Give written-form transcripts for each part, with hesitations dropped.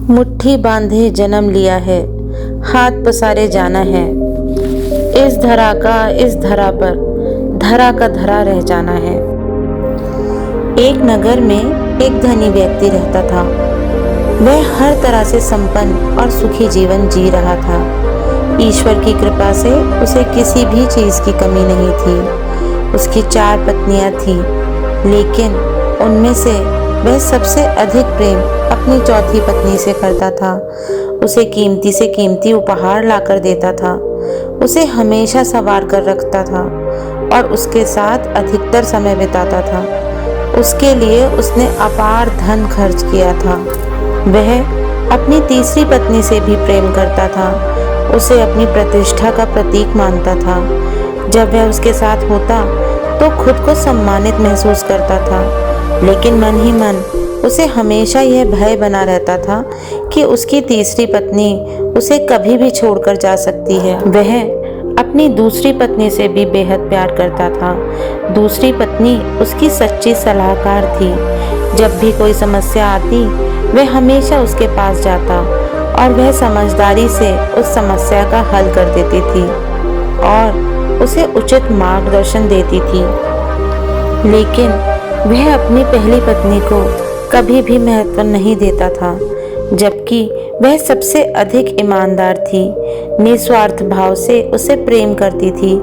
मुट्ठी बांधे जन्म लिया है, हाथ पसारे जाना है। इस धरा का इस धरा पर धरा का धरा रह जाना है। एक नगर में एक धनी व्यक्ति रहता था। वह हर तरह से संपन्न और सुखी जीवन जी रहा था। ईश्वर की कृपा से उसे किसी भी चीज की कमी नहीं थी। उसकी 4 पत्नियां थीं, लेकिन उनमें से वह सबसे अधिक प्रेम अपनी चौथी पत्नी से करता था। उसे कीमती से कीमती उपहार लाकर देता था, उसे हमेशा संवार कर रखता था और उसके साथ अधिकतर समय बिताता था। उसके लिए उसने अपार धन खर्च किया था। वह अपनी तीसरी पत्नी से भी प्रेम करता था, उसे अपनी प्रतिष्ठा का प्रतीक मानता था। जब वह उसके साथ होता तो खुद को सम्मानित महसूस करता था, लेकिन मन ही मन उसे हमेशा यह भय बना रहता था कि उसकी तीसरी पत्नी उसे कभी भी छोड़कर जा सकती है। वह अपनी दूसरी पत्नी से भी बेहद प्यार करता था। दूसरी पत्नी उसकी सच्ची सलाहकार थी। जब भी कोई समस्या आती, वह हमेशा उसके पास जाता और वह समझदारी से उस समस्या का हल कर देती थी और उसे उचित मार्गदर्शन देती थी। लेकिन वह अपनी पहली पत्नी को कभी भी महत्व नहीं देता था, जबकि वह सबसे अधिक ईमानदार थी। निस्वार्थ भाव से उसे प्रेम करती थी,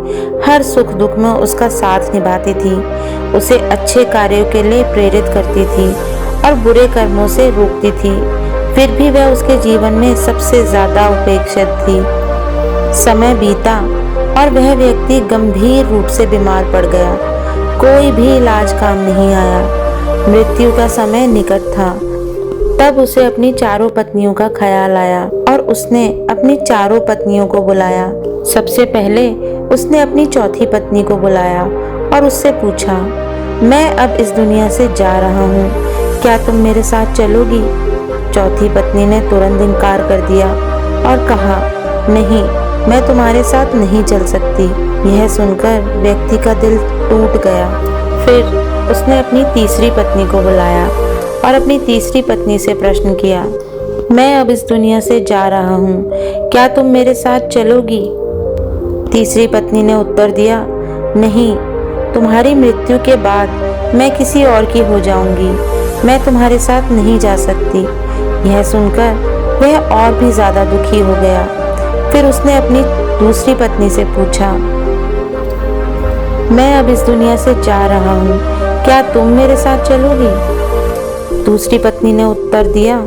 हर सुख दुख में उसका साथ निभाती थी, उसे अच्छे कार्यों के लिए प्रेरित करती थी और बुरे कर्मों से रोकती थी। फिर भी वह उसके जीवन में सबसे ज्यादा उपेक्षित थी। समय बीता और वह व्यक्ति गंभीर रूप से बीमार पड़ गया। कोई भी इलाज काम नहीं आया। मृत्यु का समय निकट था। तब उसे अपनी चारों पत्नियों का ख्याल आया और उसने अपनी चारों पत्नियों को बुलाया। सबसे पहले उसने अपनी चौथी पत्नी को बुलाया और उससे पूछा, मैं अब इस दुनिया से जा रहा हूँ, क्या तुम मेरे साथ चलोगी? चौथी पत्नी ने तुरंत इनकार कर दिया और कहा, नहीं, मैं तुम्हारे साथ नहीं चल सकती। यह सुनकर व्यक्ति का दिल टूट गया। फिर उसने अपनी तीसरी पत्नी को बुलाया और अपनी तीसरी पत्नी से प्रश्न किया, मैं अब इस दुनिया से जा रहा हूँ, क्या तुम मेरे साथ चलोगी? तीसरी पत्नी ने उत्तर दिया, नहीं, तुम्हारी मृत्यु के बाद मैं किसी और की हो जाऊंगी, मैं तुम्हारे साथ नहीं जा सकती। यह सुनकर वह और भी ज्यादा दुखी हो गया। फिर उसने अपनी दूसरी पत्नी से पूछा, मैं अब इस दुनिया से जा रहा हूँ, क्या तुम मेरे साथ चलोगी? दूसरी पत्नी ने उत्तर दिया,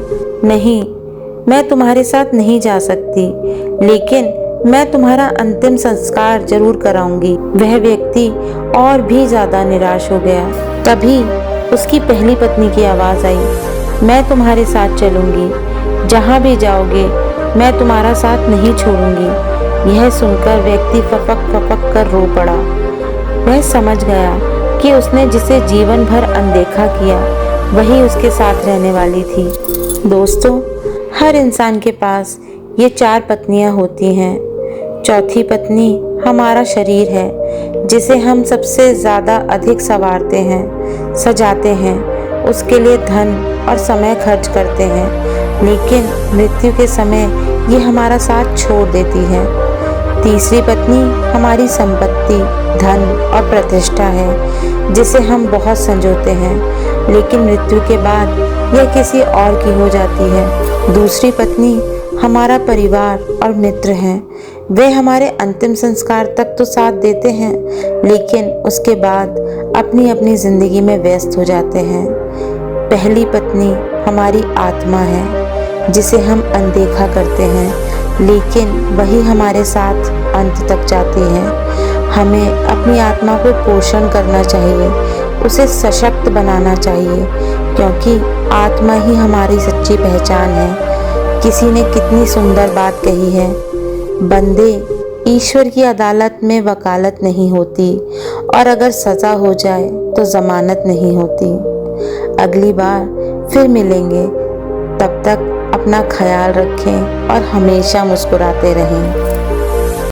नहीं, मैं तुम्हारे साथ नहीं जा सकती, लेकिन मैं तुम्हारा अंतिम संस्कार जरूर कराऊंगी। वह व्यक्ति और भी ज्यादा निराश हो गया। तभी उसकी पहली पत्नी की आवाज आई, मैं तुम्हारे साथ चलूंगी, जहां भी जाओगे मैं तुम्हारा साथ नहीं छोड़ूंगी। यह सुनकर व्यक्ति फपक फपक कर रो पड़ा। वह समझ गया कि उसने जिसे जीवन भर अनदेखा किया, वही उसके साथ रहने वाली थी। दोस्तों, हर इंसान के पास ये 4 पत्नियां होती हैं। चौथी पत्नी हमारा शरीर है, जिसे हम सबसे ज़्यादा अधिक संवारते हैं, सजाते हैं, उसके लिए धन और समय खर्च करते हैं, लेकिन मृत्यु के समय ये हमारा साथ छोड़ देती है। तीसरी पत्नी हमारी संपत्ति, धन और प्रतिष्ठा है, जिसे हम बहुत संजोते हैं, लेकिन मृत्यु के बाद यह किसी और की हो जाती है। दूसरी पत्नी हमारा परिवार और मित्र हैं। वे हमारे अंतिम संस्कार तक तो साथ देते हैं, लेकिन उसके बाद अपनी अपनी जिंदगी में व्यस्त हो जाते हैं। पहली पत्नी हमारी आत्मा है, जिसे हम अनदेखा करते हैं, लेकिन वही हमारे साथ अंत तक जाती है। हमें अपनी आत्मा को पोषण करना चाहिए, उसे सशक्त बनाना चाहिए, क्योंकि आत्मा ही हमारी सच्ची पहचान है। किसी ने कितनी सुंदर बात कही है, बंदे, ईश्वर की अदालत में वकालत नहीं होती, और अगर सजा हो जाए तो जमानत नहीं होती। अगली बार फिर मिलेंगे, तब तक अपना ख्याल रखें और हमेशा मुस्कुराते रहें।